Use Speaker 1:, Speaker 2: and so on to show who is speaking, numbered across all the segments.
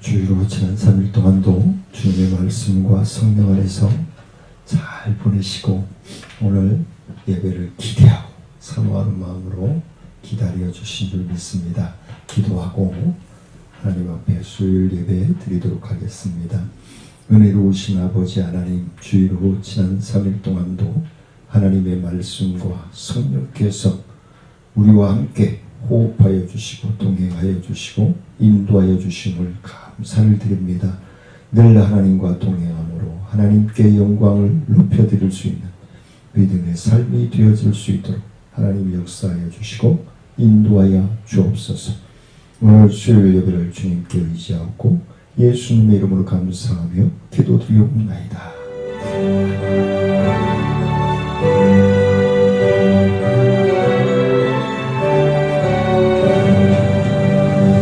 Speaker 1: 주의로 지난 3일 동안도 주님의 말씀과 성령 안에서 잘 보내시고 오늘 예배를 기대하고 사모하는 마음으로 기다려 주신 줄 믿습니다. 기도하고 하나님 앞에 수요일 예배 드리도록 하겠습니다. 은혜로우신 아버지 하나님, 주의로 지난 3일 동안도 하나님의 말씀과 성령께서 우리와 함께 호흡하여 주시고 동행하여 주시고 인도하여 주심을 감사를 드립니다. 늘 하나님과 동행함으로 하나님께 영광을 높여드릴 수 있는 믿음의 삶이 되어질 수 있도록 하나님 역사하여 주시고 인도하여 주옵소서. 오늘 수요일 예배를 주님께 의지하고 예수님의 이름으로 감사하며 기도드리옵나이다.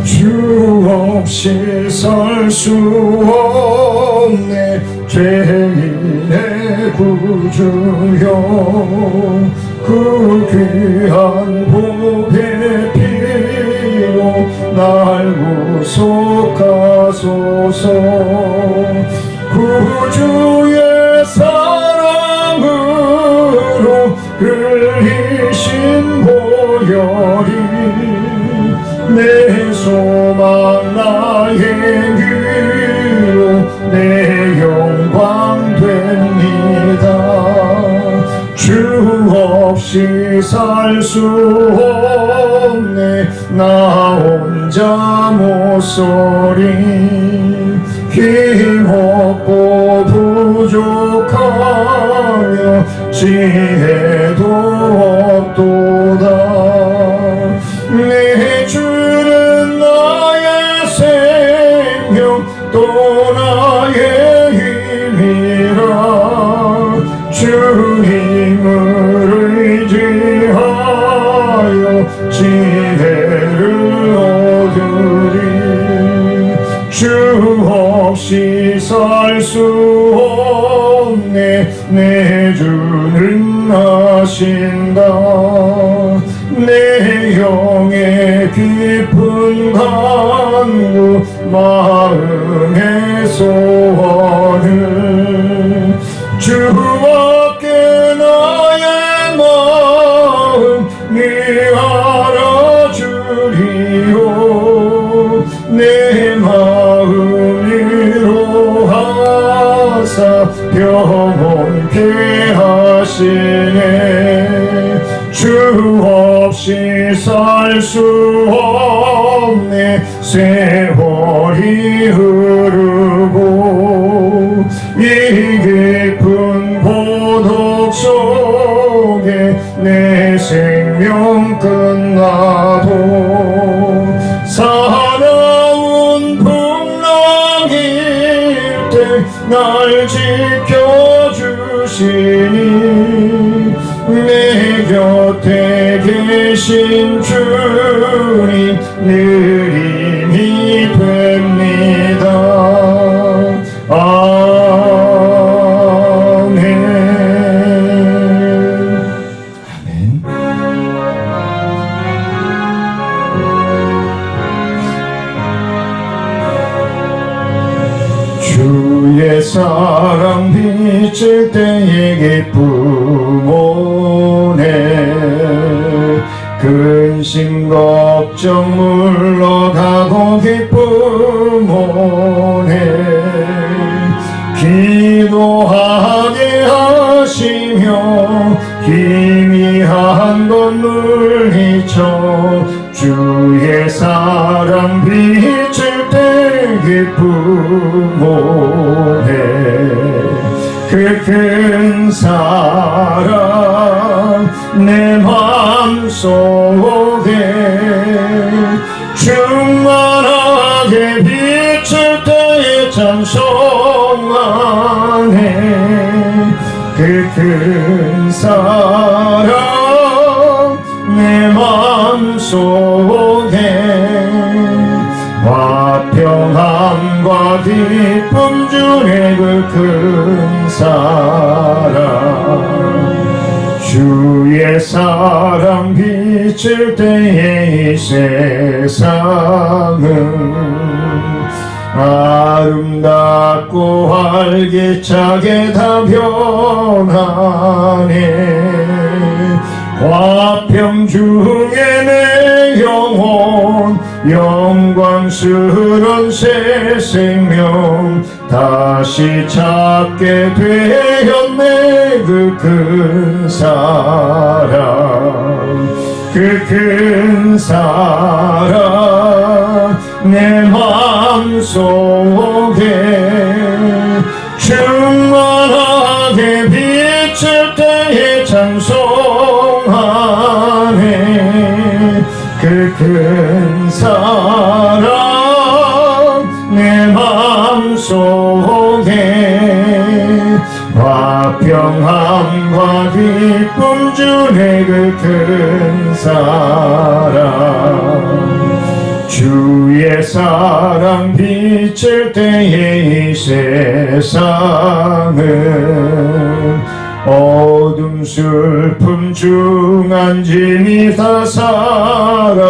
Speaker 2: 주 없이 살 수 없네. 죄인의 구주여, 그 귀한 보배 피로 날 구속하소서. 구주의 사랑으로 흘리신 보혈이 내 소망 나의 위로 내 영광 됩니다. 주 없이 살 수 없네. 나 혼자 못서리. 힘없고 부족하며 지혜도 없도다. 내 주는 나의 생명 또 나의 힘이라. 주님을 의지하여 지혜를 얻으리. 주 없이 살 수 없네. 내 주는 하신다. 내 영의 깊은 간구 마음의 소원을 주밖에 나의 마음 네 알아주리오. 내 마음 위로하사 평온케 하시네. 주 없이 살 수 없네. 세월이 흐르고 이 깊은 고독 속에 내 생명 끝나도 사나운 풍랑일 때 날 지켜주시니 내 곁에 계신 주님 늘 힘이 됩니다. 아멘.
Speaker 1: 아멘.
Speaker 2: 주의 사랑 비칠 때에 기쁨 오네. 근심 걱정 물러가고 기쁨 오네. 기도하게 하시며 희미한 것 물리쳐 주의 사랑 비칠 때 기쁨 오네. 그 큰 사랑 내 맘속에 충만하게 비칠 때에 참 소망해. 그 큰 사랑 내 맘속에 화평함과 기쁨 주네. 그 큰 사랑 주의 사랑 비칠 때에 이 세상은 아름답고 활기차게 다 변하네. 화평 중에 내 영혼 영광스런 새 생명 다시 찾게 되었네. 그 큰 사랑, 그 큰 사랑 내 맘속에 충만하게 비칠 때에 찬송하네. 그 큰 사랑 내 맘속에 화평함과 기쁨 주네. 그 큰 사랑 주의 사랑 비칠 때에 이 세상은 어둠 슬픔 중한 짐이 다 사라져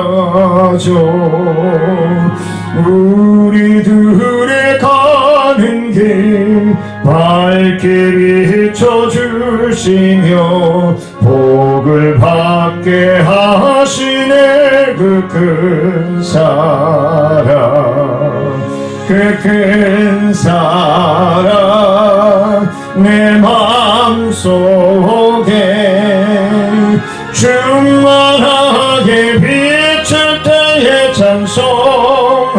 Speaker 2: 우리들의 가는 길 밝게 비춰주시며 복을 받게 하시네. 그 큰 사랑, 그 큰 사랑 내 맘속에 충만하게 비칠 때에 찬송하네.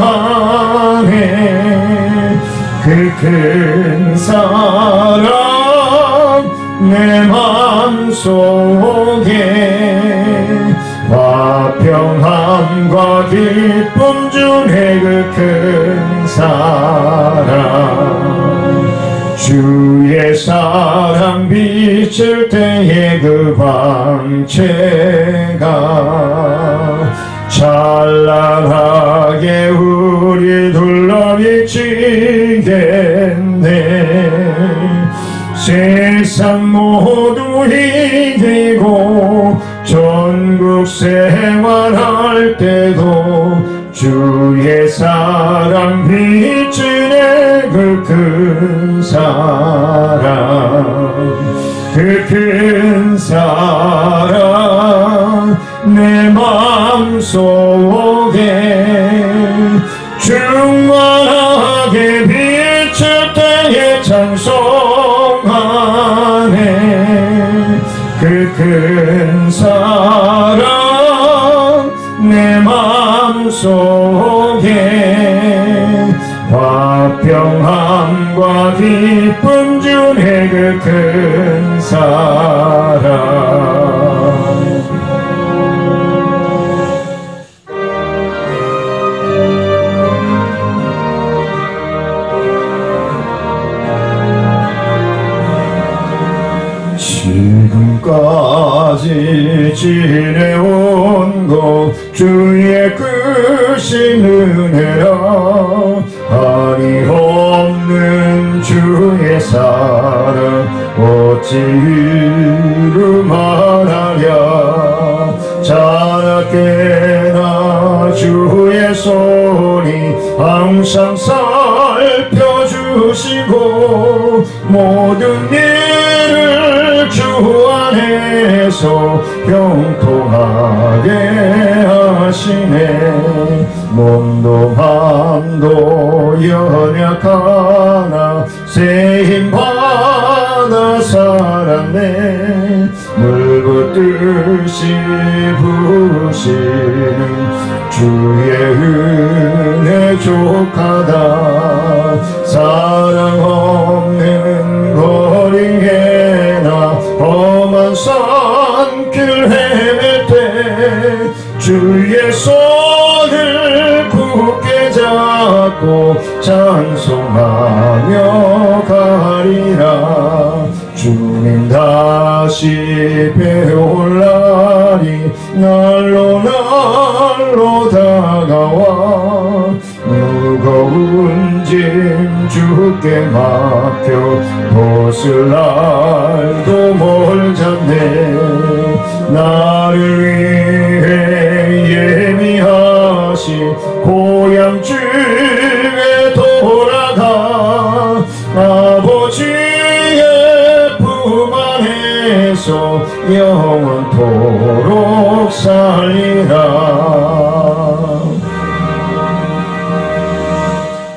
Speaker 2: 그 큰 사랑 내 맘속에 화평함과 기쁨 주네. 그 큰 사랑 주의 사랑 비칠 때에 그 광채가 찬란하게 우리 둘러 비치겠네. 세상 모두 이기고 전국 생활할 때도 주의 사랑 비치네. 그 큰 사랑, 그 큰 사랑 내 맘속에 충만하게 비칠 때에 찬송하네. 그 큰 사랑 내 맘속에 화평함과 기쁨 주네. 그 큰 사랑 지금까지 지내온 것 주의 크신 은혜라. 한이 없는 주의 사랑 어찌 이루 말하랴. 자나깨나 주의 손이 항상 살펴주시고 모든 일을 주 안에서 병통하게 하시네. 몸도 맘도 연약하나 새 힘 받아 살았네. 물붓듯이 부으시는 주의 은혜 족하다. 사랑 없는 거리에나 험한 산길 헤맬 때 주의 손을 굳게 잡고 찬송하며 가리라. 주님 다시 배올 날이 날로 날로 다가와. 무거운 짐 주께 맡겨 벗을 날도 멀잖네. 나를 위해 예비하신 고향 주에 영원토록 살리라.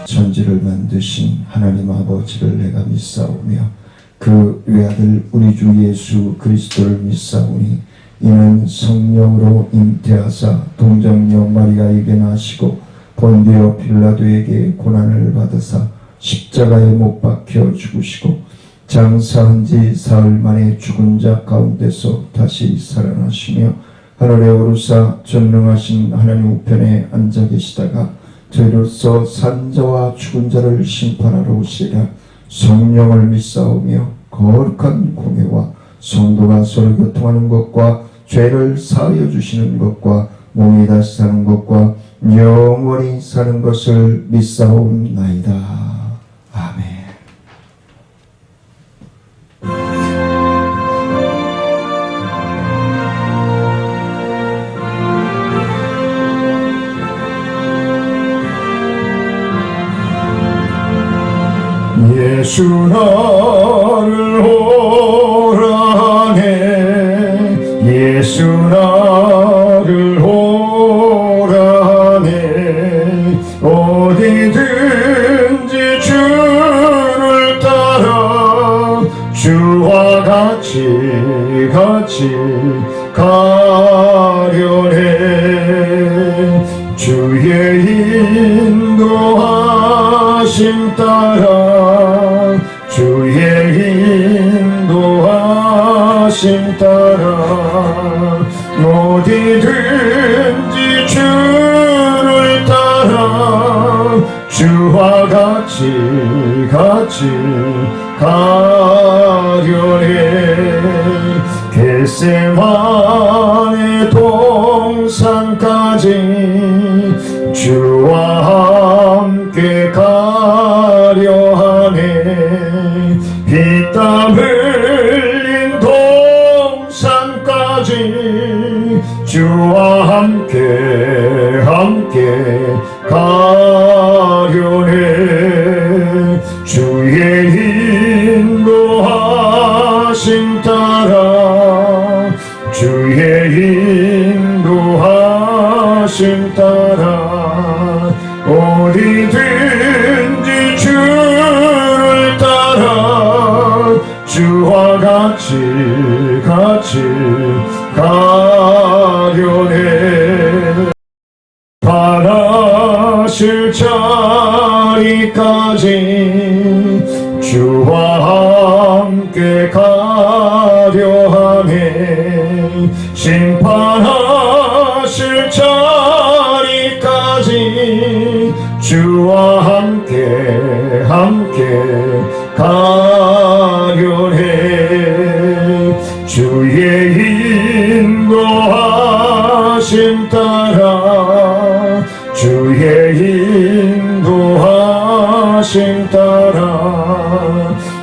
Speaker 1: 천지를 만드신 하나님 아버지를 내가 믿사오며 그 외아들 우리 주 예수 그리스도를 믿사오니 이는 성령으로 잉태하사 동정녀 마리아에게 나시고 본디오 빌라도에게 고난을 받으사 십자가에 못 박혀 죽으시고 장사한 지 사흘 만에 죽은 자 가운데서 다시 살아나시며 하늘에 오르사 전능하신 하나님 우편에 앉아 계시다가 저희로서 산 자와 죽은 자를 심판하러 오시리라. 성령을 믿사오며 거룩한 공예와 성도가 서로 교통하는 것과 죄를 사하여 주시는 것과 몸이 다시 사는 것과 영원히 사는 것을 믿사옵나이다. 아멘.
Speaker 2: 예수 나를 오라네. 예수 나를 오라네. 어디든지 주를 따라 주와 같이 가려네. 주의 인도하심 따라 주의 인도하심 따라 어디든지 주를 따라 주와 같이 가려네. 겟세마네 동산까지 주와 함께 가려 하네. 피땀 흘린 동산까지 주와 함께 가려네. 주의 인도하심 따라 주의 인도하심 따라 어디든지 주를 따라 주와 같이 가려네. 바라실 자리까지 주와 함께 가려 하네. 심판하실 자리까지 주와 함께 가려네. 주의 인도하심 따라 주의 인도하심 따라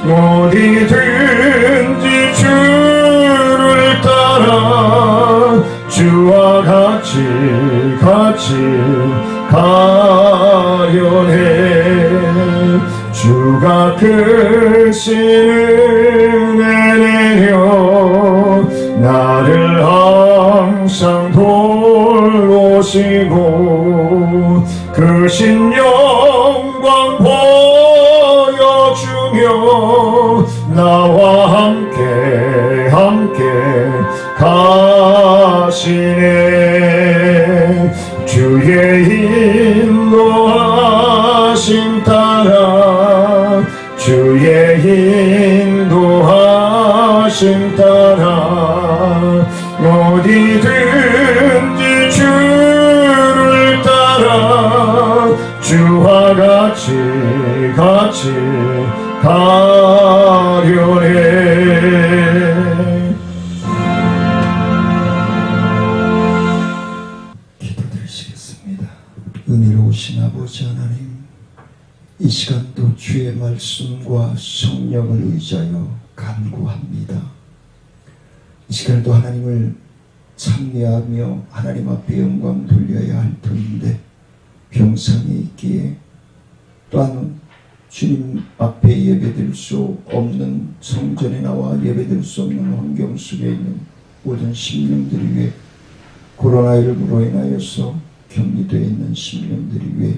Speaker 2: 어디든지 주를 따라 주와 같이 가려네. 주가 크신 은혜 내려 나를 항상 돌보시고 크신 영광 보여주며 나와 함께 가시네. 주의 인도하심 따라 주의 인도하심 따라 어디든지 주를 따라 주와 같이 가려네.
Speaker 1: 기도드리시겠습니다. 은혜로우신 아버지 하나님, 이 시간도 주의 말씀과 성령을 의지하여 간구합니다. 이 시간도 하나님을 찬미하며 하나님 앞에 영광 돌려야 할 터인데 병상에 있기에 또한 주님 앞에 예배드릴 수 없는 성전에 나와 예배드릴 수 없는 환경 속에 있는 모든 심령들이 위해 코로나19로 인하여서 격리되어 있는 심령들이 위해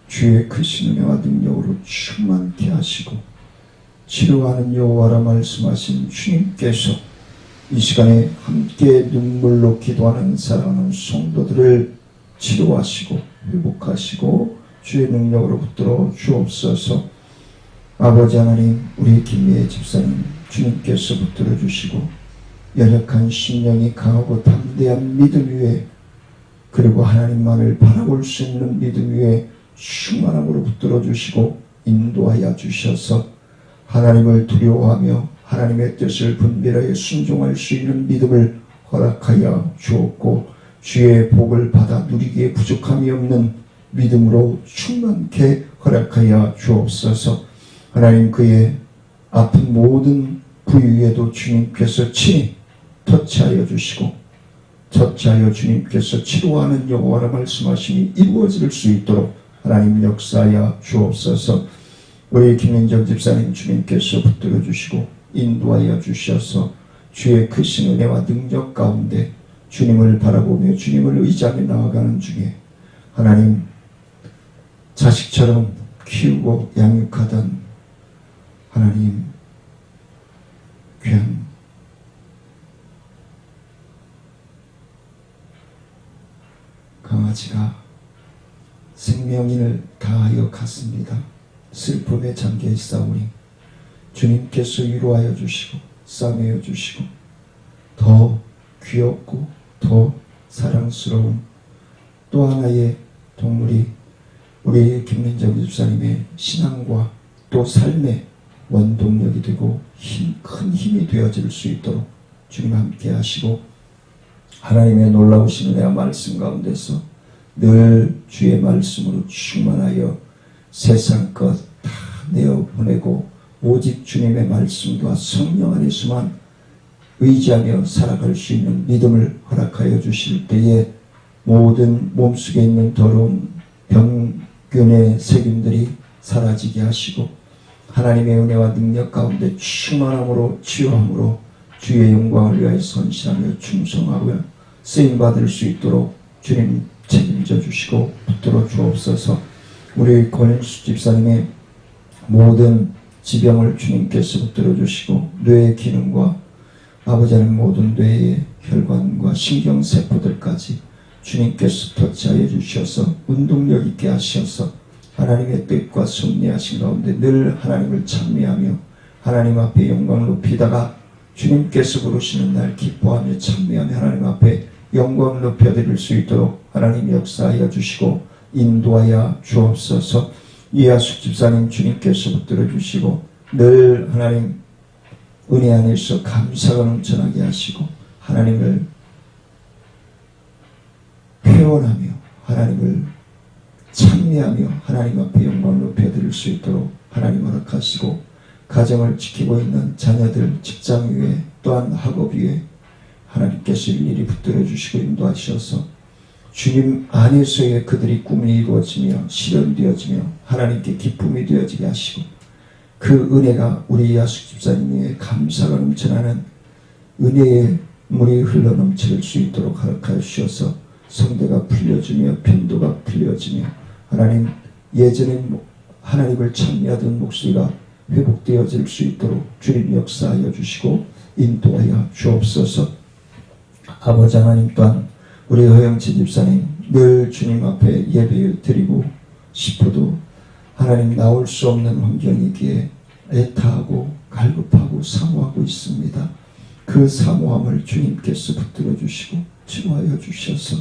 Speaker 1: 주의 크신 은혜와 능력으로 충만케 하시고 치료하는 여호와라 말씀하신 주님께서 이 시간에 함께 눈물로 기도하는 사랑하는 성도들을 치료하시고 회복하시고 주의 능력으로 붙들어 주옵소서. 아버지 하나님, 우리 김미애 집사님 주님께서 붙들어 주시고 연약한 심령이 강하고 담대한 믿음 위에 그리고 하나님만을 바라볼 수 있는 믿음 위에 충만함으로 붙들어 주시고 인도하여 주셔서 하나님을 두려워하며 하나님의 뜻을 분별하여 순종할 수 있는 믿음을 허락하여 주옵고 주의 복을 받아 누리기에 부족함이 없는 믿음으로 충만케 허락하여 주옵소서. 하나님, 그의 아픈 모든 부위에도 주님께서 친히 터치하여 주시고 터치하여 주님께서 치료하는 여호와라 말씀하심이 이루어질 수 있도록 하나님 역사하여 주옵소서. 우리 김민정 집사님 주님께서 붙들어 주시고 인도하여 주셔서 주의 크신 은혜와 능력 가운데 주님을 바라보며 주님을 의지하며 나아가는 중에 하나님 자식처럼 키우고 양육하던 하나님 귀한 강아지가 생명인을 다하여 갔습니다. 슬픔에 잠겨 있사오니 주님께서 위로하여 주시고 싸매어 주시고 더 귀엽고 더 사랑스러운 또 하나의 동물이 우리 김민정 집사님의 신앙과 또 삶의 원동력이 되고 큰 힘이 되어질 수 있도록 주님 함께 하시고 하나님의 놀라우신 은혜와 말씀 가운데서 늘 주의 말씀으로 충만하여 세상 것 다 내어보내고 오직 주님의 말씀과 성령 안에서만 의지하며 살아갈 수 있는 믿음을 허락하여 주실 때에 모든 몸속에 있는 더러운 병균의 세균들이 사라지게 하시고 하나님의 은혜와 능력 가운데 충만함으로 치유함으로 주의 영광을 위하여 선시하며 충성하며 쓰임받을 수 있도록 주님 책임져 주시고 붙들어 주옵소서. 우리 권일수 집사님의 모든 지병을 주님께서 붙들어 주시고 뇌의 기능과 아버지 하나님 모든 뇌의 혈관과 신경세포들까지 주님께서 터치하여 주셔서 운동력 있게 하셔서 하나님의 뜻과 섭리하신 가운데 늘 하나님을 찬미하며 하나님 앞에 영광을 높이다가 주님께서 부르시는 날 기뻐하며 찬미하며 하나님 앞에 영광을 높여드릴 수 있도록 하나님 역사하여 주시고 인도하여 주옵소서. 이하숙 집사님 주님께서 붙들어 주시고 늘 하나님 은혜 안에서 감사가 넘쳐나게 하시고 하나님을 표현하며 하나님을 찬미하며 하나님 앞에 영광을 높여드릴 수 있도록 하나님 허락하시고 가정을 지키고 있는 자녀들 직장 위에 또한 학업 위에 하나님께서 일일이 붙들어 주시고 인도하셔서 주님 안에서의 그들이 꿈이 이루어지며 실현되어지며 하나님께 기쁨이 되어지게 하시고 그 은혜가 우리 야숙 집사님의 감사가 넘쳐나는 은혜의 물이 흘러넘칠 수 있도록 허락하여 주셔서 성대가 풀려지며 편도가 풀려지며 하나님 예전에 하나님을 찬미하던 목소리가 회복되어질 수 있도록 주님 역사하여 주시고 인도하여 주옵소서. 아버지 하나님 또한 우리 허영치 집사님 늘 주님 앞에 예배 드리고 싶어도 하나님 나올 수 없는 환경이기에 애타하고 갈급하고 사모하고 있습니다. 그 사모함을 주님께서 붙들어 주시고 치료하여 주셔서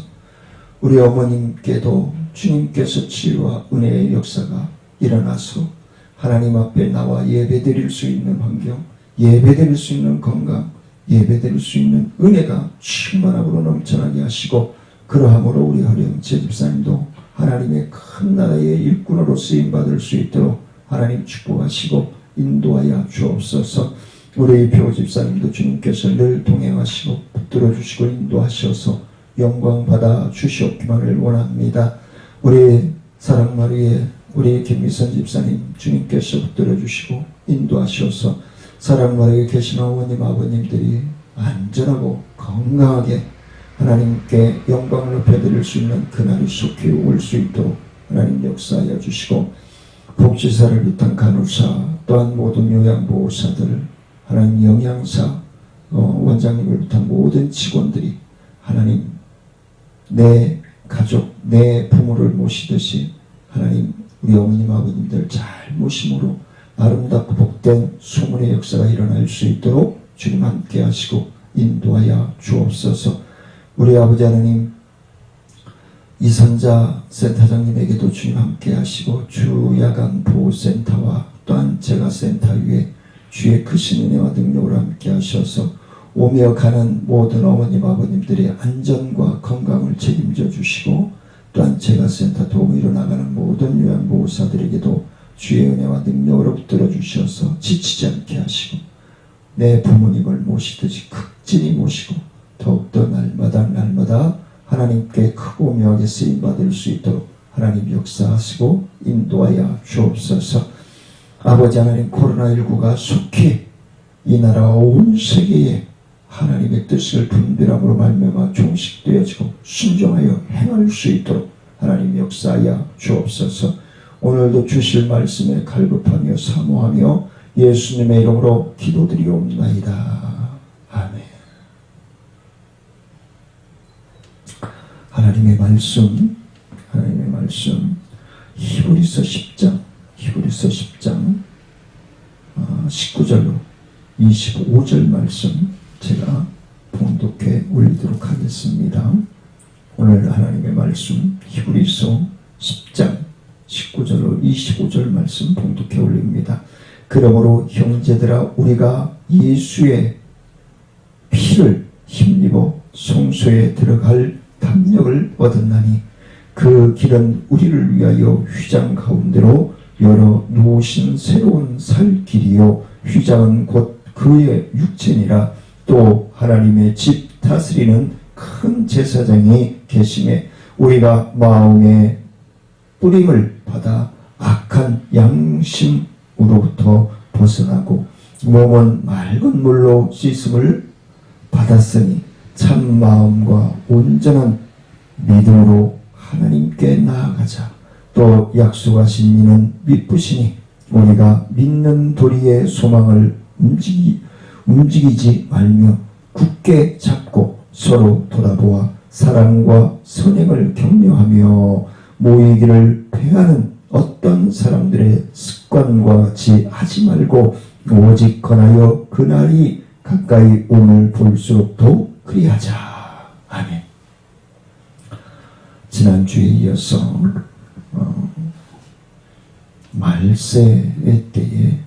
Speaker 1: 우리 어머님께도 주님께서 치유와 은혜의 역사가 일어나서 하나님 앞에 나와 예배드릴 수 있는 환경, 예배드릴 수 있는 건강, 예배드릴 수 있는 은혜가 충만함으로 넘쳐나게 하시고 그러함으로 우리 허령채 집사님도 하나님의 큰 나라의 일꾼으로 쓰임받을 수 있도록 하나님 축복하시고 인도하여 주옵소서. 우리 표 집사님도 주님께서 늘 동행하시고 붙들어 주시고 인도하셔서 영광 받아 주시옵기만을 원합니다. 우리 사랑마리의 우리 김미선 집사님 주님께서 붙들어 주시고 인도하셔서 사랑마리에 계신 어머님 아버님들이 안전하고 건강하게 하나님께 영광을 높여드릴 수 있는 그날이 속히 올 수 있도록 하나님 역사하여 주시고, 복지사를 비롯한 간호사 또한 모든 요양보호사들, 하나님 영양사, 원장님을 비롯한 모든 직원들이 하나님 내 가족, 내 부모를 모시듯이 하나님 우리 어머님 아버님들 잘 모심으로 아름답고 복된 소문의 역사가 일어날 수 있도록 주님 함께 하시고 인도하여 주옵소서. 우리 아버지 하나님, 이선자 센터장님에게도 주님 함께 하시고 주야간 보호센터와 또한 제가센터 위에 주의 크신 은혜와 능력으로 함께 하셔서 오며 가는 모든 어머님 아버님들의 안전과 건강을 책임져 주시고, 또한 제가센터 도우미로 나가는 모든 요양보호사들에게도 주의 은혜와 능력으로 붙들어 주셔서 지치지 않게 하시고, 내 부모님을 모시듯이 극진히 모시고 더욱더 날마다 하나님께 크고 묘하게 쓰임받을 수 있도록 하나님 역사하시고 인도하여 주옵소서. 아버지 하나님, 코로나19가 속히 이 나라와 온 세계에 하나님의 뜻을 분별함으로 말미암아 종식되어지고 순종하여 행할 수 있도록 하나님 역사하여 주옵소서. 오늘도 주실 말씀에 갈급하며 사모하며 예수님의 이름으로 기도드리옵나이다. 아멘. 하나님의 말씀 히브리서 10장 19절로 25절 말씀 제가 봉독해 올리도록 하겠습니다. 오늘 하나님의 말씀 히브리서 10장 19절로 25절 말씀 봉독해 올립니다. 그러므로 형제들아, 우리가 예수의 피를 힘입어 성소에 들어갈 담력을 얻었나니 그 길은 우리를 위하여 휘장 가운데로 열어 놓으신 새로운 살 길이요, 휘장은 곧 그의 육체니라. 또 하나님의 집 다스리는 큰 제사장이 계심에 우리가 마음의 뿌림을 받아 악한 양심으로부터 벗어나고 몸은 맑은 물로 씻음을 받았으니 참 마음과 온전한 믿음으로 하나님께 나아가자. 또 약속하신 이는 믿으시니 우리가 믿는 도리의 소망을 움직이지 말며 굳게 잡고 서로 돌아보아 사랑과 선행을 격려하며 모이기를 패하는 어떤 사람들의 습관과 같이 하지 말고 오직 권하여 그날이 가까이 오늘 볼수록 더욱 그리하자. 아멘. 지난주에 이어서 말세의 때에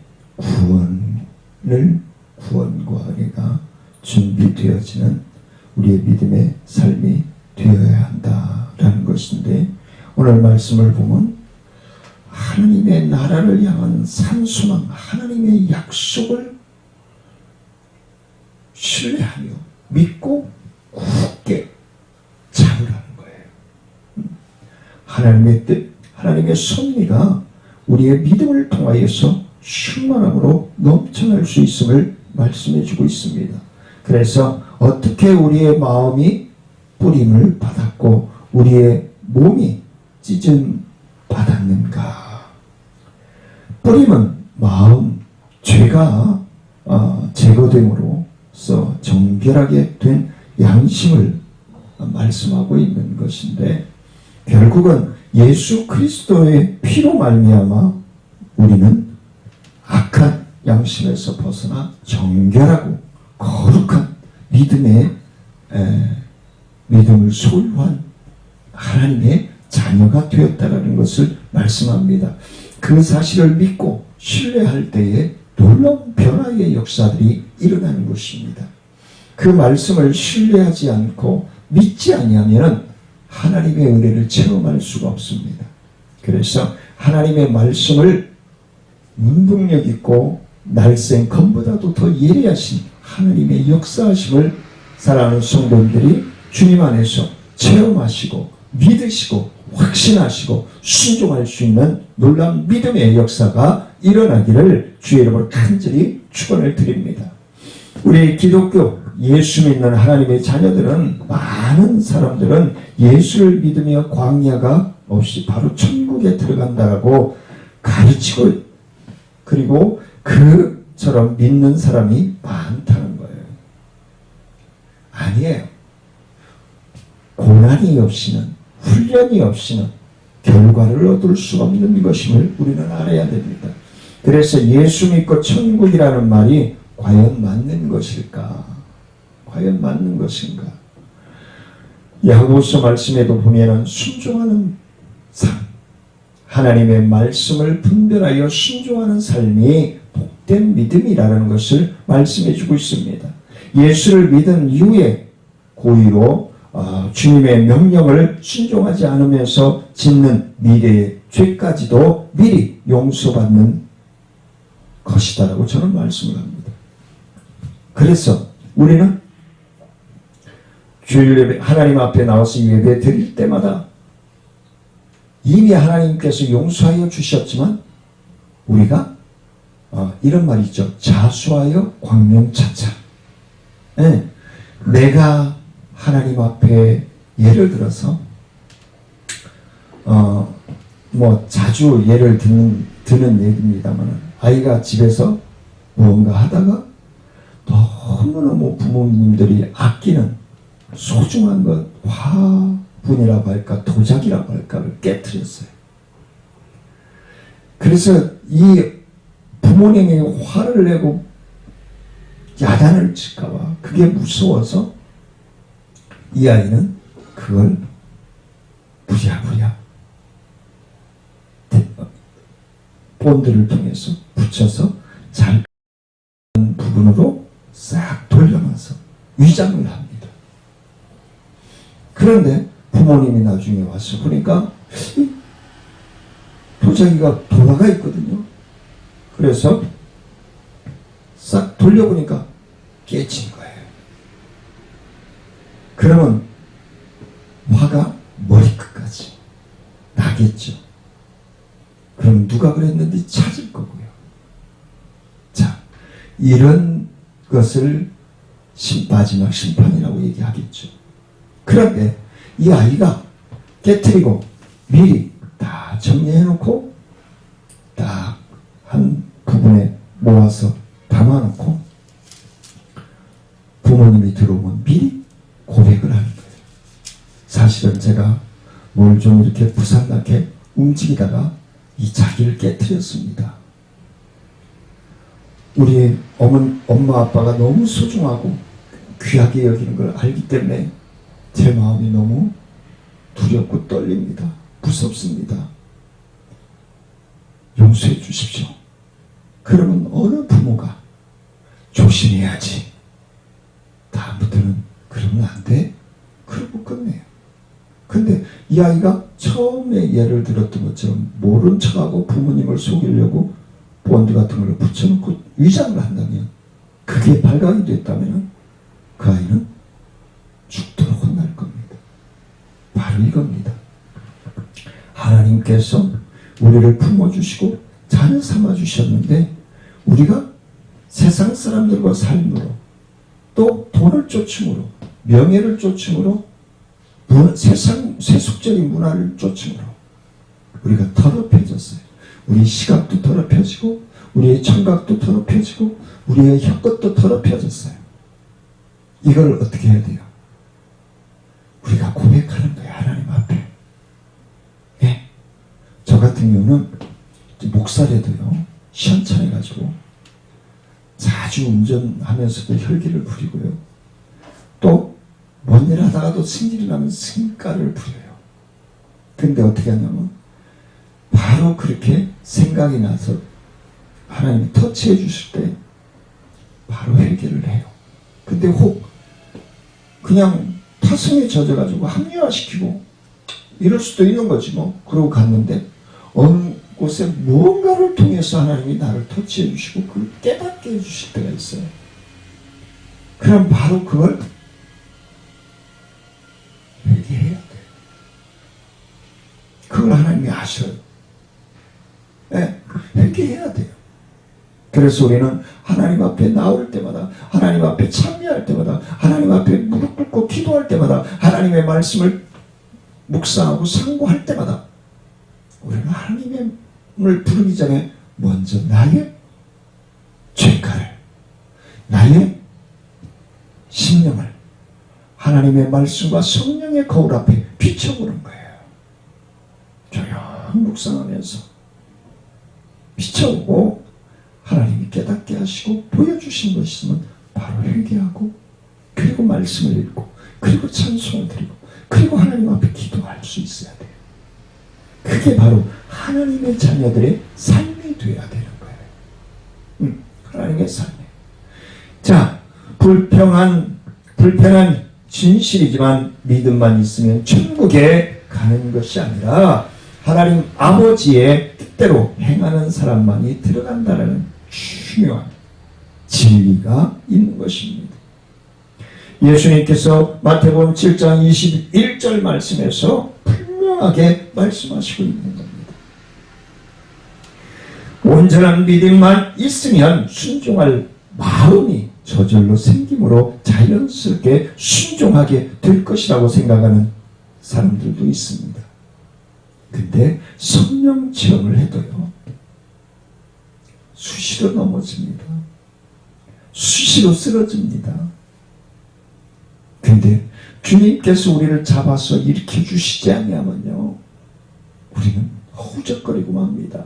Speaker 1: 구원과 은혜가 준비되어지는 우리의 믿음의 삶이 되어야 한다라는 것인데, 오늘 말씀을 보면 하나님의 나라를 향한 산소망, 하나님의 약속을 신뢰하며 믿고 굳게 잡으라는 거예요. 하나님의 뜻, 하나님의 섭리가 우리의 믿음을 통하여서 충만함으로 넘쳐날 수 있음을 말씀해 주고 있습니다. 그래서 어떻게 우리의 마음이 뿌림을 받았고 우리의 몸이 찢음 받았는가? 뿌림은 마음, 죄가 제거됨으로써 정결하게 된 양심을 말씀하고 있는 것인데, 결국은 예수 그리스도의 피로 말미암아 우리는 악한 양심에서 벗어나 정결하고 거룩한 믿음을 소유한 하나님의 자녀가 되었다라는 것을 말씀합니다. 그 사실을 믿고 신뢰할 때에 놀라운 변화의 역사들이 일어나는 것입니다. 그 말씀을 신뢰하지 않고 믿지 아니하면 하나님의 은혜를 체험할 수가 없습니다. 그래서 하나님의 말씀을 문동력 있고 날쌘 검보다도 더 예리하신 하나님의 역사하심을 사랑하는 성도님들이 주님 안에서 체험하시고 믿으시고 확신하시고 순종할 수 있는 놀라운 믿음의 역사가 일어나기를 주의 이름으로 간절히 축원을 드립니다. 우리 기독교 예수 믿는 하나님의 자녀들은, 많은 사람들은 예수를 믿으며 광야가 없이 바로 천국에 들어간다고 가르치고, 그리고 그처럼 믿는 사람이 많다는 거예요. 아니에요. 고난이 없이는, 훈련이 없이는 결과를 얻을 수 없는 것임을 우리는 알아야 됩니다. 그래서 예수 믿고 천국이라는 말이 과연 맞는 것일까? 과연 맞는 것인가? 야고보서 말씀에도 보면은 순종하는 삶, 하나님의 말씀을 분별하여 순종하는 삶이 복된 믿음이라는 것을 말씀해 주고 있습니다. 예수를 믿은 이후에 고의로 주님의 명령을 순종하지 않으면서 짓는 미래의 죄까지도 미리 용서받는 것이다라고 저는 말씀을 합니다. 그래서 우리는 주일 예배, 하나님 앞에 나와서 예배 드릴 때마다 이미 하나님께서 용서하여 주셨지만 우리가 이런 말이 있죠. 자수하여 광명차차. 네. 내가 하나님 앞에 예를 들어서 자주 예를 드는 얘기입니다만, 아이가 집에서 무언가 하다가 너무너무 부모님들이 아끼는 소중한 것, 화분이라고 할까 도자기라고 할까를 깨트렸어요. 그래서 이 부모님이 화를 내고 야단을 칠까봐 그게 무서워서 이 아이는 그걸 부랴부랴 본드를 통해서 붙여서 잘 부분으로 싹 돌려놔서 위장을 합니다. 그런데 부모님이 나중에 와서 보니까 도자기가 돌아가 있거든요. 그래서 싹 돌려보니까 깨진 거예요. 그러면 화가 머리끝까지 나겠죠. 그럼 누가 그랬는지 찾을 거고요. 자, 이런 것을 마지막 심판이라고 얘기하겠죠. 그런데 이 아이가 깨트리고 미리 다 정리해놓고 딱 한 부분에 모아서 담아놓고 부모님이 들어오면 미리 고백을 하는 거예요. 사실은 제가 뭘 좀 이렇게 부산나게 움직이다가 이 자기를 깨트렸습니다. 우리 엄마 아빠가 너무 소중하고 귀하게 여기는 걸 알기 때문에 제 마음이 너무 두렵고 떨립니다. 무섭습니다. 용서해 주십시오. 그러면 어느 부모가 조심해야지. 다음부터는 그러면 안 돼. 그러고 끝내요. 근데 이 아이가 처음에 예를 들었던 것처럼 모른 척하고 부모님을 속이려고 본드 같은 걸 붙여놓고 위장을 한다면, 그게 발각이 됐다면 그 아이는 죽도록 혼날 겁니다. 바로 이겁니다. 하나님께서 우리를 품어주시고 자녀 삼아주셨는데 우리가 세상 사람들과 삶으로, 또 돈을 쫓음으로, 명예를 쫓음으로, 세속적인 문화를 쫓음으로 우리가 더럽혀졌어요. 우리의 시각도 더럽혀지고 우리의 청각도 더럽혀지고 우리의 혀끝도 더럽혀졌어요. 이걸 어떻게 해야 돼요? 우리가 고백하는 거예요. 하나님 앞에. 예. 저 같은 경우는 목살에도요 시원찮아가지고 자주 운전하면서도 혈기를 부리고요, 또 뭔 일 하다가도 승질이 나면 승가를 부려요. 근데 어떻게 하냐면 바로 그렇게 생각이 나서 하나님이 터치해 주실 때 바로 해결을 해요. 근데 혹 그냥 타성에 젖어가지고 합리화시키고 이럴 수도 있는 거지 뭐. 그러고 갔는데 어느 곳에 무언가를 통해서 하나님이 나를 터치해 주시고 그걸 깨닫게 해주실 때가 있어요. 그럼 바로 그걸 회개해야 돼요. 그걸 하나님이 아셔요. 네, 회개해야 돼요. 그래서 우리는 하나님 앞에 나올 때마다, 하나님 앞에 참여할 때마다, 하나님 앞에 무릎 꿇고 기도할 때마다, 하나님의 말씀을 묵상하고 상고할 때마다 우리는 하나님을 부르기 전에 먼저 나의 죄가를, 나의 심령을 하나님의 말씀과 성령의 거울 앞에 비춰보는 거예요. 조용히 묵상하면서 비춰보고 하나님이 깨닫게 하시고 보여주신 것이 있으면 바로 회개하고, 그리고 말씀을 읽고, 그리고 찬송을 드리고, 그리고 하나님 앞에 기도할 수 있어야 돼요. 그게 바로 하나님의 자녀들의 삶이 되어야 되는 거예요. 하나님의 삶이. 자, 불편한 진실이지만 믿음만 있으면 천국에 가는 것이 아니라 하나님 아버지의 뜻대로 행하는 사람만이 들어간다는 중요한 진리가 있는 것입니다. 예수님께서 마태복음 7장 21절 말씀에서 분명하게 말씀하시고 있는 겁니다. 온전한 믿음만 있으면 순종할 마음이 저절로 생김으로 자연스럽게 순종하게 될 것이라고 생각하는 사람들도 있습니다. 근데 성령 체험을 해도요, 수시로 넘어집니다. 수시로 쓰러집니다. 근데 주님께서 우리를 잡아서 일으켜 주시지 아니하면요, 우리는 허우적거리고 맙니다.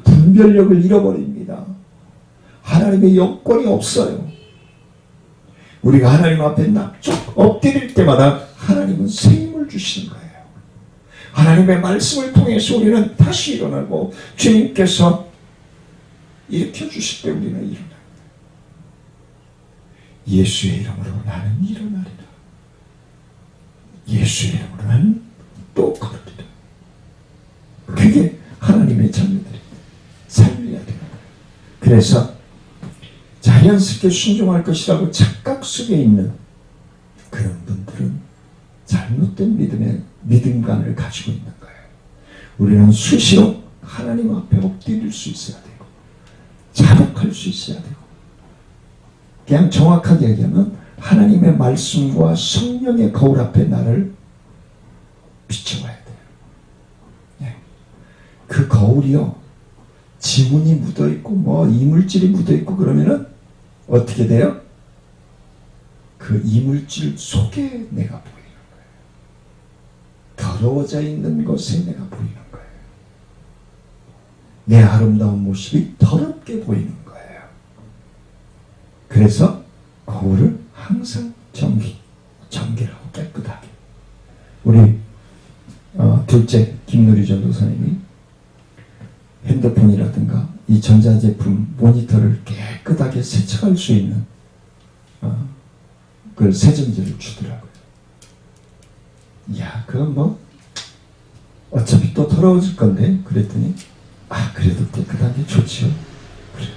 Speaker 1: 분별력을 잃어버립니다. 하나님의 영권이 없어요. 우리가 하나님 앞에 납작 엎드릴 때마다 하나님은 새 힘을 주시는 거예요. 하나님의 말씀을 통해서 우리는 다시 일어나고, 주님께서 일으켜 주실 때 우리는 일어납니다. 예수의 이름으로 나는 일어나리라. 예수의 이름으로 나는 또 걸으리라. 그게 하나님의 자녀들이 살려야 되는 거예요. 그래서 자연스럽게 순종할 것이라고 착각 속에 있는 그런 분들은 잘못된 믿음관을 가지고 있는 거예요. 우리는 수시로 하나님 앞에 엎드릴 수 있어야 되고, 자복할 수 있어야 되고, 그냥 정확하게 얘기하면 하나님의 말씀과 성령의 거울 앞에 나를 비춰봐야 돼요. 네. 그 거울이요, 지문이 묻어있고 이물질이 묻어있고 그러면은 어떻게 돼요? 그 이물질 속에 내가 보이는 거예요. 더러워져 있는 것에 내가 보이는 거예요. 내 아름다운 모습이 더럽게 보이는 거예요. 그래서 거울을 항상 정결하고 깨끗하게. 우리 둘째 김누리 전도사님이 핸드폰이라든가 이 전자제품 모니터를 깨끗하게 세척할 수 있는 그 세정제를 주더라고요. 야, 그건 어차피 또 더러워질 건데, 그랬더니 그래도 깨끗한 게 좋지요. 그래.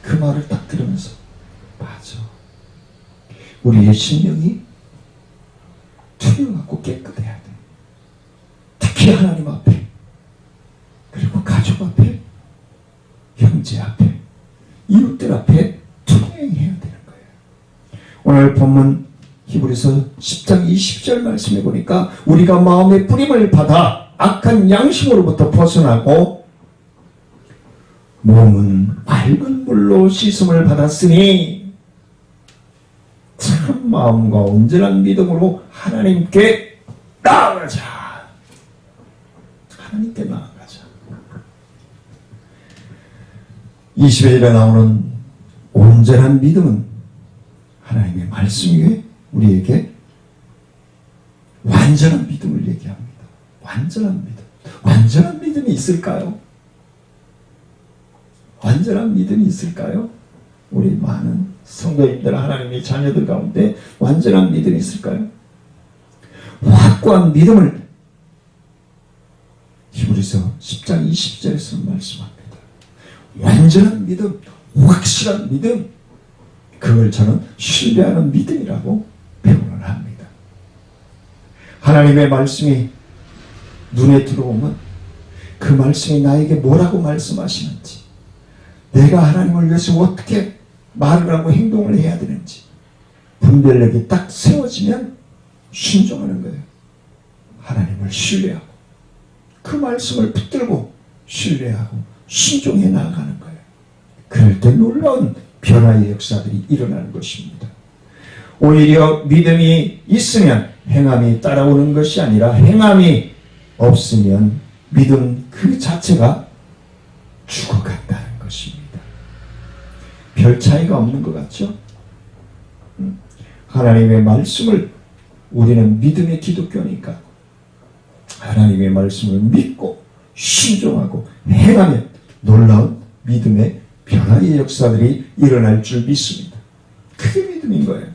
Speaker 1: 그 말을 딱 들으면서 맞아. 우리의 심령이 투명하고 깨끗해야 돼. 특히 하나님 앞에, 그리고 가족 앞에, 형제 앞에, 이웃들 앞에 투명해야 되는 거예요. 오늘 본문 히브리서 10장 20절 말씀해 보니까 우리가 마음의 뿌림을 받아 악한 양심으로부터 벗어나고 몸은 맑은 물로 씻음을 받았으니 참 마음과 온전한 믿음으로 하나님께 나아가자. 하나님께 나아가자. 20회일에 나오는 온전한 믿음은 하나님의 말씀 위에 우리에게 완전한 믿음을 얘기합니다. 완전한 믿음. 완전한 믿음이 있을까요? 완전한 믿음이 있을까요? 우리 많은 성도님들, 하나님의 자녀들 가운데 완전한 믿음이 있을까요? 확고한 믿음을 히브리서 10장 20절에서 말씀합니다. 완전한 믿음, 확실한 믿음, 그걸 저는 신뢰하는 믿음이라고 표현을 합니다. 하나님의 말씀이 눈에 들어오면 그 말씀이 나에게 뭐라고 말씀하시는지, 내가 하나님을 위해서 어떻게 말을 하고 행동을 해야 되는지 분별력이 딱 세워지면 순종하는 거예요. 하나님을 신뢰하고 그 말씀을 붙들고 신뢰하고 순종해 나가는 거예요. 그럴 때 놀라운 변화의 역사들이 일어나는 것입니다. 오히려 믿음이 있으면 행함이 따라오는 것이 아니라 행함이 없으면 믿음 그 자체가 죽어간다는 것입니다. 별 차이가 없는 것 같죠? 하나님의 말씀을 우리는 믿음의 기독교니까 하나님의 말씀을 믿고 순종하고 행하면 놀라운 믿음의 변화의 역사들이 일어날 줄 믿습니다. 그게 믿음인 거예요.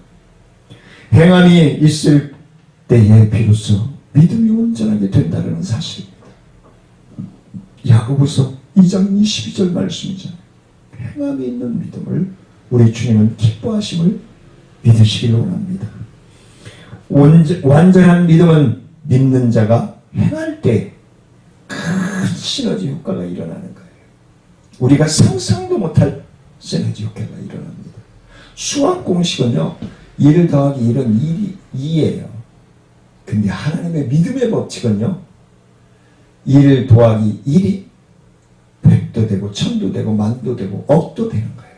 Speaker 1: 행함이 있을 때에 비로소 믿음이 온전하게 된다는 사실입니다. 야고보서 2장 22절 말씀이죠. 행함이 있는 믿음을 우리 주님은 기뻐하심을 믿으시길 원합니다. 완전한 믿음은 믿는 자가 행할 때 큰 시너지 효과가 일어나는 거예요. 우리가 상상도 못할 시너지 효과가 일어납니다. 수학 공식은요, 1 더하기 1은 2예요. 근데 하나님의 믿음의 법칙은요, 1 더하기 1이 100도 되고 1000도 되고 만도 되고 억도 되는 거예요.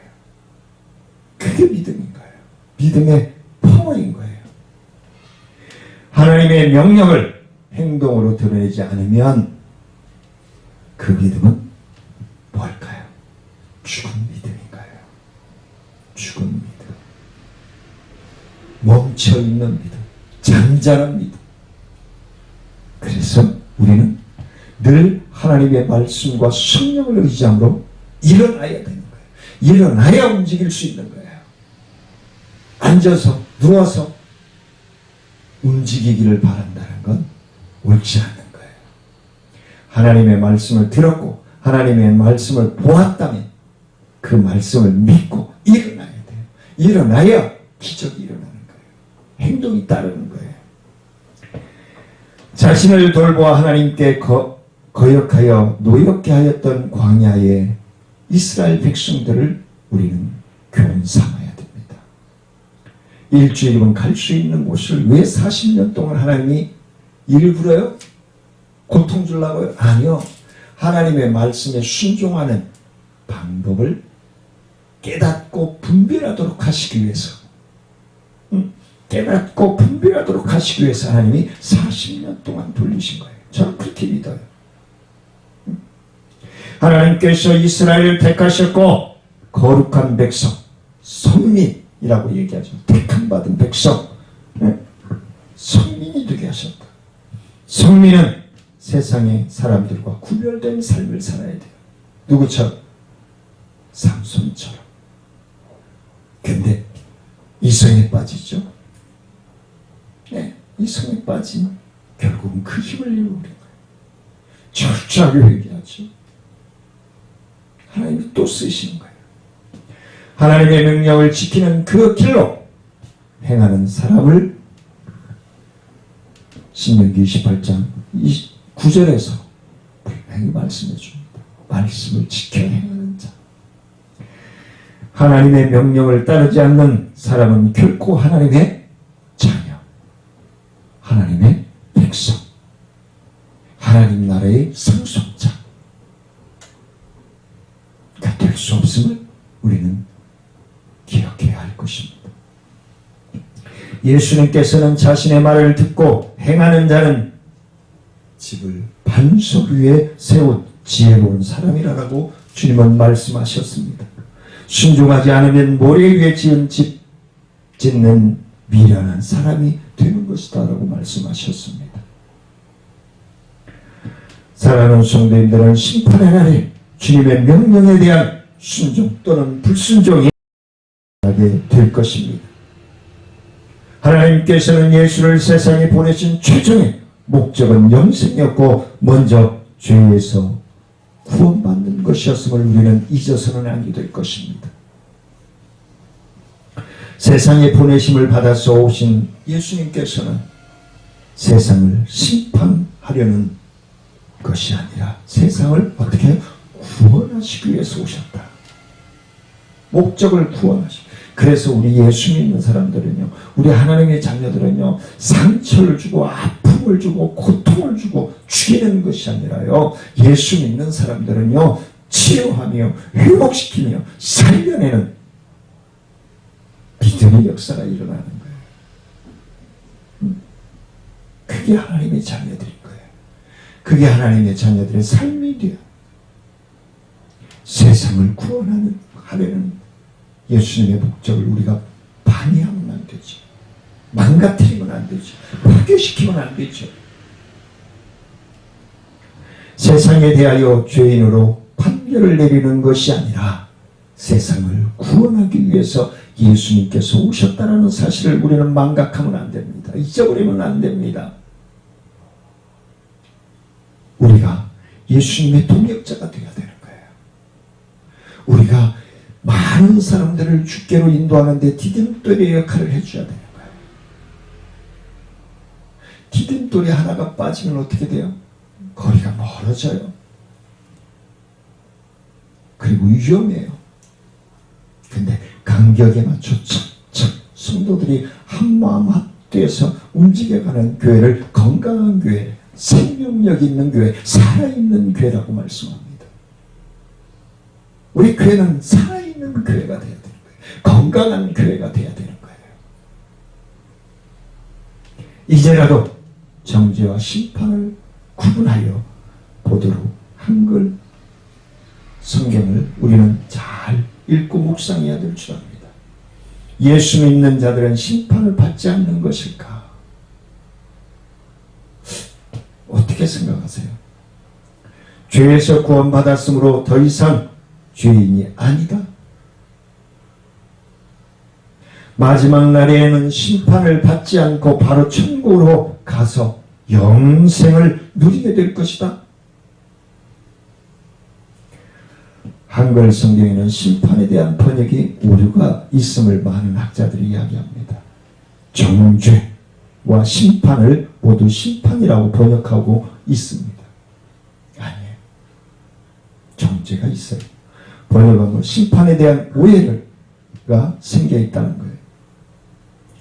Speaker 1: 그게 믿음인 거예요. 믿음의 파워인 거예요. 하나님의 명령을 행동으로 드러내지 않으면 그 믿음은 뭘까요? 죽은 믿음인가요? 죽은 믿음. 멈춰있는 믿음. 잠잠한 믿음. 그래서 우리는 늘 하나님의 말씀과 성령을 의지함으로 일어나야 되는 거예요. 일어나야 움직일 수 있는 거예요. 앉아서 누워서 움직이기를 바란다는 건 옳지 않은 거예요. 하나님의 말씀을 들었고 하나님의 말씀을 보았다면 그 말씀을 믿고 일어나야 돼요. 일어나야 기적이 일어나는 거예요. 행동이 따르는 거예요. 자신을 돌보아 하나님께 거역하여 노엽게 하였던 광야의 이스라엘 백성들을 우리는 교훈 삼아야 됩니다. 일주일이면 갈 수 있는 곳을 왜 40년 동안 하나님이 일부러요? 고통 주려고요? 아니요. 하나님의 말씀에 순종하는 방법을 깨닫고 분별하도록 하시기 위해서, 깨닫고 분별하도록 하시기 위해서 하나님이 40년 동안 돌리신 거예요. 저는 그렇게 믿어요. 하나님께서 이스라엘을 택하셨고 거룩한 백성, 선민이라고 얘기하죠. 택함받은 백성, 선민이 되게 하셨다. 선민은 세상의 사람들과 구별된 삶을 살아야 돼요. 누구처럼? 삼손처럼. 근데 이성에 빠지죠. 네, 이성에 빠진 결국은 그 힘을 잃어버린 거예요. 철저하게 회개하죠. 하나님이 또 쓰시는 거예요. 하나님의 명령을 지키는 그 길로 행하는 사람을 신명기 28장 9절에서 분명히 말씀해 줍니다. 말씀을 지켜 행하는 자. 하나님의 명령을 따르지 않는 사람은 결코 하나님의 자녀, 하나님의 백성, 하나님 나라의 상속자가 될 수 없음을 우리는 기억해야 할 것입니다. 예수님께서는 자신의 말을 듣고 행하는 자는 집을 반석 위에 세운 지혜로운 사람이라고 주님은 말씀하셨습니다. 순종하지 않으면 모래 위에 지은 집 짓는 미련한 사람이 되는 것이다 라고 말씀하셨습니다. 사랑하는 성도님들은 심판의 날에 주님의 명령에 대한 순종 또는 불순종이 하게 될 것입니다. 하나님께서는 예수를 세상에 보내신 최종의 목적은 영생이었고 먼저 죄에서 구원받는 것이었음을 우리는 잊어서는 안 될 것입니다. 세상에 보내심을 받아서 오신 예수님께서는 세상을 심판하려는 것이 아니라 세상을 어떻게 구원하시기 위해서 오셨다. 목적을 구원하시고, 그래서 우리 예수 믿는 사람들은요, 우리 하나님의 자녀들은요, 상처를 주고 아픔을 주고 고통을 주고 죽이는 것이 아니라요, 예수 믿는 사람들은요, 치유하며 회복시키며 살려내는 믿음의 역사가 일어나는 거예요. 그게 하나님의 자녀들인 거예요. 그게 하나님의 자녀들의 삶이 돼요. 세상을 구원하려는 예수님의 목적을 우리가 방해하면 안 되죠. 망가뜨리면 안 되죠. 파괴시키면 안 되죠. 세상에 대하여 죄인으로 판결을 내리는 것이 아니라 세상을 구원하기 위해서 예수님께서 오셨다는 사실을 우리는 망각하면 안 됩니다. 잊어버리면 안 됩니다. 우리가 예수님의 동역자가 되어야 되는 거예요. 우리가 많은 사람들을 주께로 인도하는데 디딤돌의 역할을 해줘야 되는 거예요. 디딤돌이 하나가 빠지면 어떻게 돼요? 거리가 멀어져요. 그리고 위험해요. 근데 간격에 맞춰 착착 성도들이 한마음 합돼서 움직여가는 교회를 건강한 교회, 생명력 있는 교회, 살아있는 교회라고 말씀합니다. 우리 교회는 살아있는 교회가 되어야 되는 거예요. 건강한 교회가 되어야 되는 거예요. 이제라도 정죄와 심판을 구분하여 보도록 한글 성경을 우리는 잘 읽고 묵상해야 될 줄 압니다. 예수 믿는 자들은 심판을 받지 않는 것일까? 어떻게 생각하세요? 죄에서 구원받았으므로 더 이상 죄인이 아니다. 마지막 날에는 심판을 받지 않고 바로 천국으로 가서 영생을 누리게 될 것이다. 한글 성경에는 심판에 대한 번역이 오류가 있음을 많은 학자들이 이야기합니다. 정죄와 심판을 모두 심판이라고 번역하고 있습니다. 아니에요. 정죄가 있어요. 번역은 심판에 대한 오해가 생겨 있다는 거예요.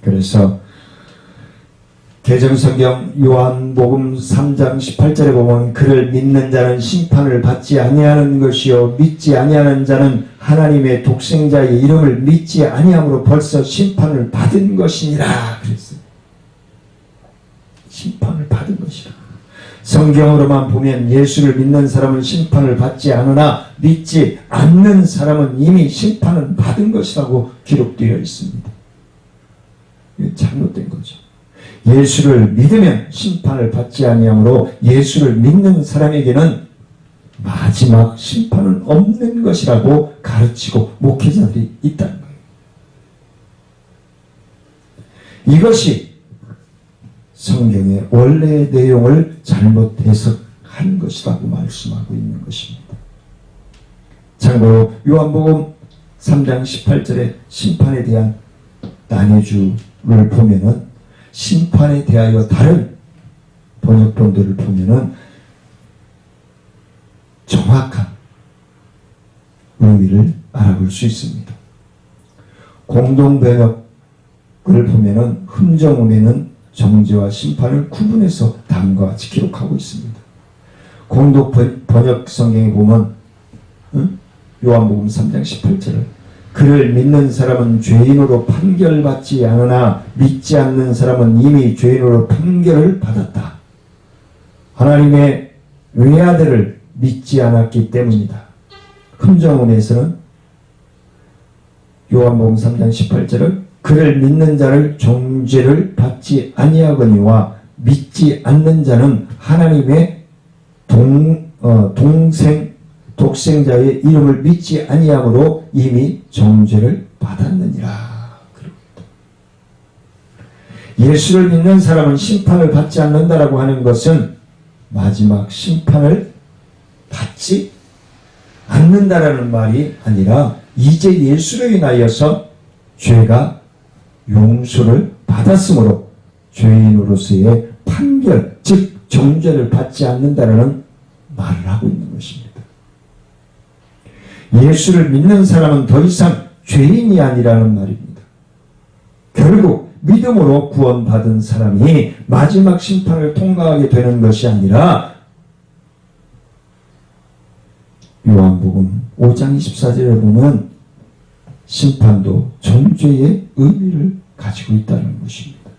Speaker 1: 그래서 개정성경 요한복음 3장 18절에 보면 그를 믿는 자는 심판을 받지 아니하는 것이요 믿지 아니하는 자는 하나님의 독생자의 이름을 믿지 아니함으로 벌써 심판을 받은 것이니라 그랬어요. 심판을 받은 것이라. 성경으로만 보면 예수를 믿는 사람은 심판을 받지 않으나 믿지 않는 사람은 이미 심판을 받은 것이라고 기록되어 있습니다. 이게 잘못된 거죠. 예수를 믿으면 심판을 받지 아니하므로 예수를 믿는 사람에게는 마지막 심판은 없는 것이라고 가르치고 목회자들이 있다는 거예요. 이것이 성경의 원래의 내용을 잘못 해석한 것이라고 말씀하고 있는 것입니다. 참고로 요한복음 3장 18절에 심판에 대한 난해주를 보면은 심판에 대하여 다른 번역본들을 보면은 정확한 의미를 알아볼 수 있습니다. 공동번역을 보면은 흠정음에는 정죄와 심판을 구분해서 다음과 같이 기록하고 있습니다. 공동번역 성경에 보면 요한복음 3장 18절을 그를 믿는 사람은 죄인으로 판결받지 않으나 믿지 않는 사람은 이미 죄인으로 판결을 받았다. 하나님의 외아들을 믿지 않았기 때문이다. 흠정음에서는 요한복음 3장 18절은 그를 믿는 자를 정죄를 받지 아니하거니와 믿지 않는 자는 하나님의 독생자의 이름을 믿지 아니함으로 이미 정죄를 받았느니라. 예수를 믿는 사람은 심판을 받지 않는다라고 하는 것은 마지막 심판을 받지 않는다라는 말이 아니라 이제 예수로 인하여서 죄가 용서를 받았으므로 죄인으로서의 판결, 즉 정죄를 받지 않는다라는 말을 하고 있는 것입니다. 예수를 믿는 사람은 더 이상 죄인이 아니라는 말입니다. 결국 믿음으로 구원받은 사람이 마지막 심판을 통과하게 되는 것이 아니라 요한복음 5장 24절에 보면 심판도 존재의 의미를 가지고 있다는 것입니다.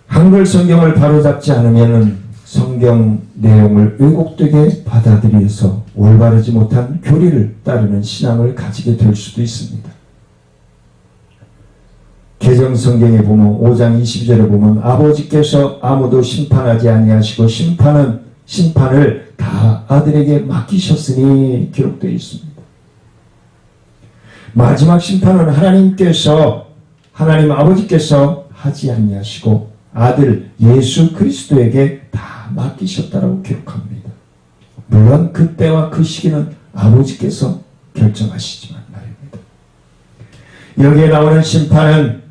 Speaker 1: 한글 성경을 바로잡지 않으면 성경 내용을 왜곡되게 받아들여서 올바르지 못한 교리를 따르는 신앙을 가지게 될 수도 있습니다. 개정 성경에 보면 5장 20절에 보면 아버지께서 아무도 심판하지 아니하시고 심판을 다 아들에게 맡기셨으니 기록되어 있습니다. 마지막 심판은 하나님 아버지께서 하지 아니하시고 아들 예수 그리스도에게 다 맡기셨다라고 기록합니다. 물론 그때와 그 시기는 아버지께서 결정하시지만 말입니다. 여기에 나오는 심판은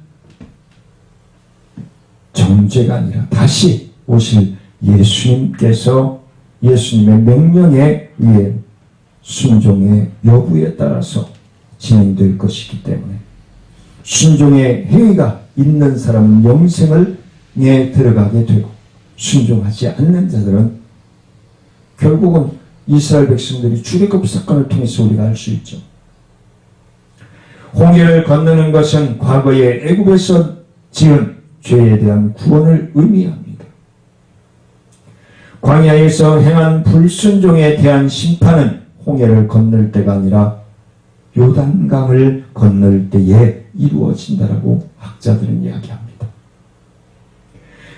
Speaker 1: 정죄가 아니라 다시 오실 예수님의 명령에 의해 순종의 여부에 따라서 진행될 것이기 때문에 순종의 행위가 있는 사람은 영생에 들어가게 되고 순종하지 않는 자들은 결국은 이스라엘 백성들이 출애굽 사건을 통해서 우리가 알 수 있죠. 홍해를 건너는 것은 과거에 애굽에서 지은 죄에 대한 구원을 의미합니다. 광야에서 행한 불순종에 대한 심판은 홍해를 건널 때가 아니라 요단강을 건널 때에 이루어진다라고 학자들은 이야기합니다.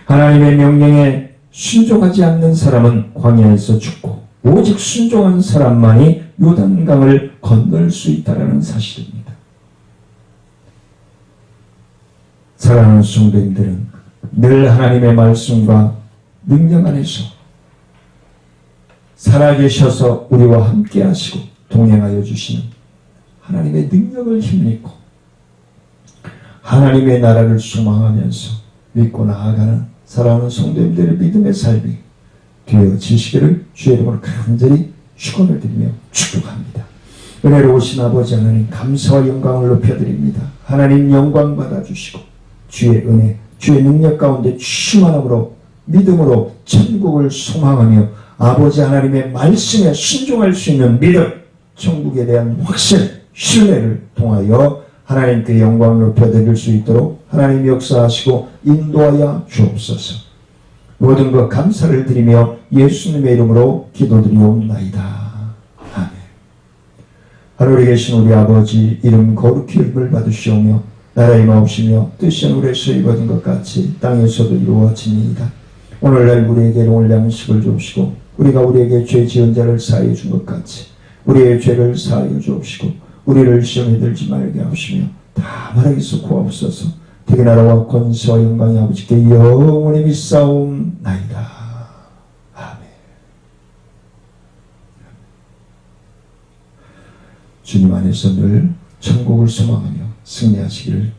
Speaker 1: 하나님의 명령에 순종하지 않는 사람은 광야에서 죽고 오직 순종한 사람만이 요단강을 건널 수 있다는 사실입니다. 사랑하는 성도님들은 늘 하나님의 말씀과 능력 안에서 살아계셔서 우리와 함께 하시고 동행하여 주시는 하나님의 능력을 힘입고 하나님의 나라를 소망하면서 믿고 나아가는 사랑하는 성도님들의 믿음의 삶이 되어지시기를 주의 이름으로 간절히 축원을 드리며 축복합니다. 은혜로우신 아버지 하나님 감사와 영광을 높여드립니다. 하나님 영광 받아주시고 주의 은혜, 주의 능력 가운데 충만함으로 믿음으로 천국을 소망하며 아버지 하나님의 말씀에 순종할 수 있는 믿음, 천국에 대한 확신, 신뢰를 통하여 하나님께 영광을 높여드릴 수 있도록 하나님 역사하시고 인도하여 주옵소서. 모든 것 감사를 드리며 예수님의 이름으로 기도드리옵나이다. 아멘. 하늘에 계신 우리 아버지 이름 거룩히 여김을 받으시오며 나라의 마옵시며 뜻이 하늘에서 이루어진 것 같이 땅에서도 이루어지니이다. 오늘날 우리에게 일용할 양식을 주옵시고 우리가 우리에게 죄 지은 자를 사하여 준 것 같이 우리의 죄를 사하여 주옵시고 우리를 시험에 들지 말게 하시며 다만에게서 구하옵소서. 되게 나라와 권세와 영광이 아버지께 영원히 믿사옵나이다. 아멘. 주님 안에서 늘 천국을 소망하며 승리하시기를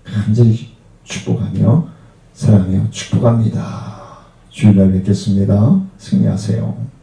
Speaker 1: 간절히 축복하며 사랑하며 축복합니다. 주일날 뵙겠습니다. 승리하세요.